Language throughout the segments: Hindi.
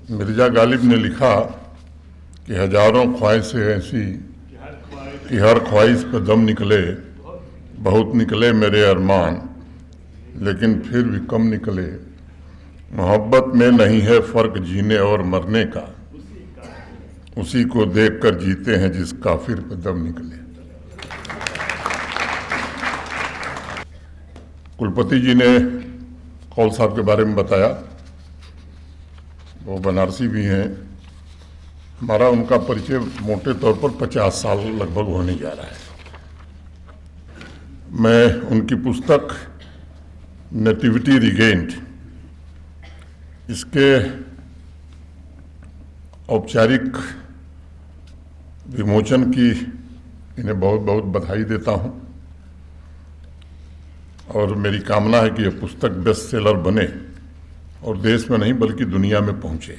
मिर्जा गालिब ने लिखा कि हजारों ख्वाहिशें ऐसी कि हर ख्वाहिश पे दम निकले, बहुत निकले मेरे अरमान, लेकिन फिर भी कम निकले। मोहब्बत में नहीं है फ़र्क जीने और मरने का, उसी को देखकर जीते हैं जिस काफिर पे दम निकले। कुलपति जी ने कौल साहब के बारे में बताया, वो बनारसी भी हैं। हमारा उनका परिचय मोटे तौर पर 50 साल लगभग होने जा रहा है। मैं उनकी पुस्तक नेटिविटी रिगेन्ड, इसके औपचारिक विमोचन की इन्हें बहुत बहुत बधाई देता हूं, और मेरी कामना है कि यह पुस्तक बेस्ट सेलर बने और देश में नहीं बल्कि दुनिया में पहुंचे।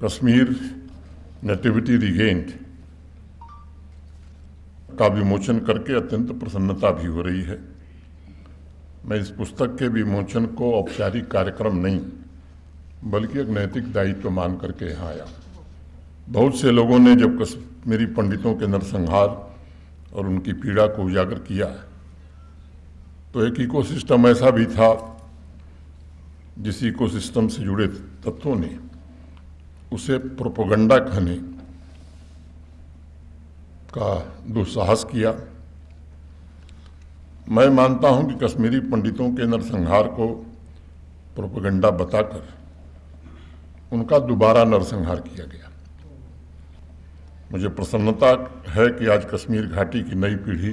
कश्मीर नेटिविटी रिगेन्ड का विमोचन करके अत्यंत प्रसन्नता भी हो रही है। मैं इस पुस्तक के विमोचन को औपचारिक कार्यक्रम नहीं बल्कि एक नैतिक दायित्व मान करके यहाँ आया। बहुत से लोगों ने जब कश्मीरी पंडितों के नरसंहार और उनकी पीड़ा को उजागर किया, तो एक इकोसिस्टम ऐसा भी था जिस इकोसिस्टम से जुड़े तत्वों ने उसे प्रोपेगेंडा कहने का दुस्साहस किया। मैं मानता हूं कि कश्मीरी पंडितों के नरसंहार को प्रोपेगेंडा बताकर उनका दोबारा नरसंहार किया गया। मुझे प्रसन्नता है कि आज कश्मीर घाटी की नई पीढ़ी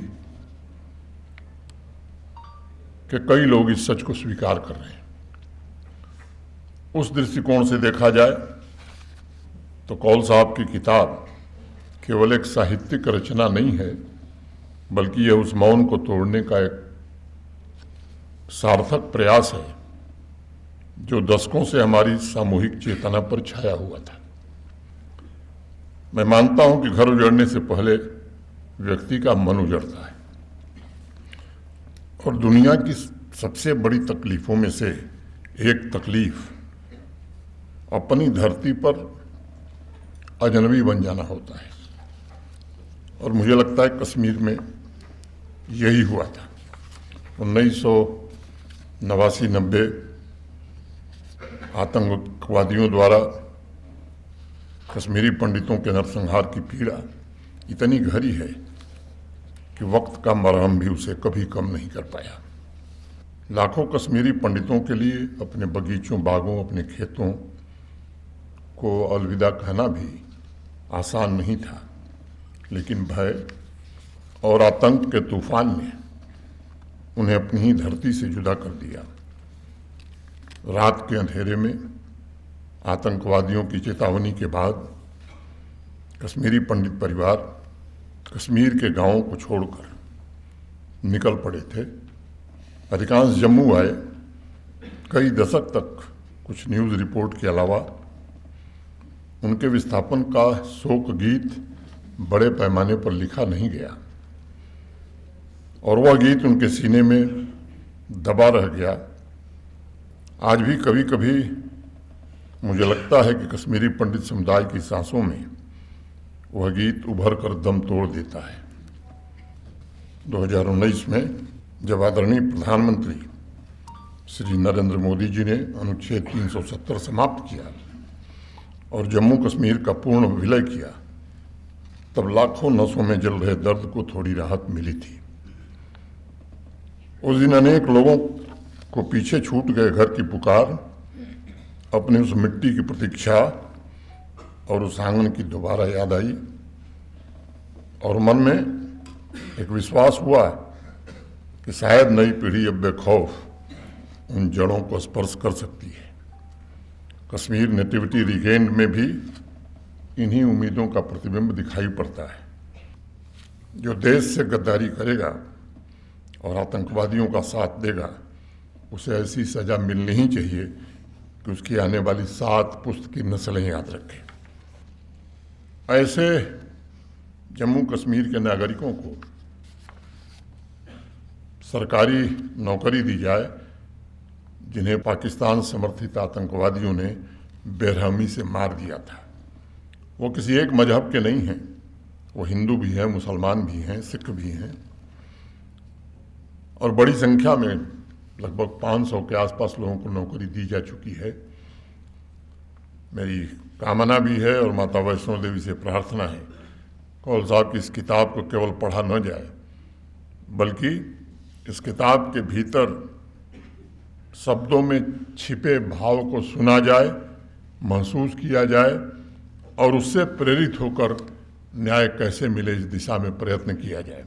के कई लोग इस सच को स्वीकार कर रहे हैं। उस दृष्टिकोण से देखा जाए तो कौल साहब की किताब केवल एक साहित्यिक रचना नहीं है, बल्कि यह उस मौन को तोड़ने का एक सार्थक प्रयास है जो दशकों से हमारी सामूहिक चेतना पर छाया हुआ था। मैं मानता हूं कि घर उजड़ने से पहले व्यक्ति का मन उजड़ता है, और दुनिया की सबसे बड़ी तकलीफों में से एक तकलीफ अपनी धरती पर अजनबी बन जाना होता है, और मुझे लगता है कश्मीर में यही हुआ था। 1989-90 आतंकवादियों द्वारा कश्मीरी पंडितों के नरसंहार की पीड़ा इतनी गहरी है कि वक्त का मरहम भी उसे कभी कम नहीं कर पाया। लाखों कश्मीरी पंडितों के लिए अपने बगीचों, बागों, अपने खेतों को अलविदा कहना भी आसान नहीं था, लेकिन भय और आतंक के तूफान ने उन्हें अपनी ही धरती से जुदा कर दिया। रात के अंधेरे में आतंकवादियों की चेतावनी के बाद कश्मीरी पंडित परिवार कश्मीर के गांवों को छोड़कर निकल पड़े थे। अधिकांश जम्मू आए। कई दशक तक कुछ न्यूज़ रिपोर्ट के अलावा उनके विस्थापन का शोक गीत बड़े पैमाने पर लिखा नहीं गया, और वह गीत उनके सीने में दबा रह गया। आज भी कभी कभी मुझे लगता है कि कश्मीरी पंडित समुदाय की सांसों में वह गीत उभर कर दम तोड़ देता है। 2019 में जब आदरणीय प्रधानमंत्री श्री नरेंद्र मोदी जी ने अनुच्छेद 370 समाप्त किया और जम्मू कश्मीर का पूर्ण विलय किया, तब लाखों नसों में जल रहे दर्द को थोड़ी राहत मिली थी। उस दिन अनेक लोगों को पीछे छूट गए घर की पुकार, अपनी उस मिट्टी की प्रतीक्षा और उस आंगन की दोबारा याद आई, और मन में एक विश्वास हुआ कि शायद नई पीढ़ी अब बेखौफ उन जड़ों को स्पर्श कर सकती है। कश्मीर नेटिविटी रिगेन्ड में भी इन्हीं उम्मीदों का प्रतिबिंब दिखाई पड़ता है। जो देश से गद्दारी करेगा और आतंकवादियों का साथ देगा, उसे ऐसी सजा मिलनी ही चाहिए कि उसकी आने वाली 7 पुश्त की नस्लें याद रखें। ऐसे जम्मू कश्मीर के नागरिकों को सरकारी नौकरी दी जाए जिन्हें पाकिस्तान समर्थित आतंकवादियों ने बेरहमी से मार दिया था। वो किसी एक मजहब के नहीं हैं, वो हिंदू भी हैं, मुसलमान भी हैं, सिख भी हैं, और बड़ी संख्या में लगभग 500 के आसपास लोगों को नौकरी दी जा चुकी है। मेरी कामना भी है और माता वैष्णो देवी से प्रार्थना है कौल साहब की इस किताब को केवल पढ़ा न जाए, बल्कि इस किताब के भीतर शब्दों में छिपे भाव को सुना जाए, महसूस किया जाए और उससे प्रेरित होकर न्याय कैसे मिले इस दिशा में प्रयत्न किया जाए।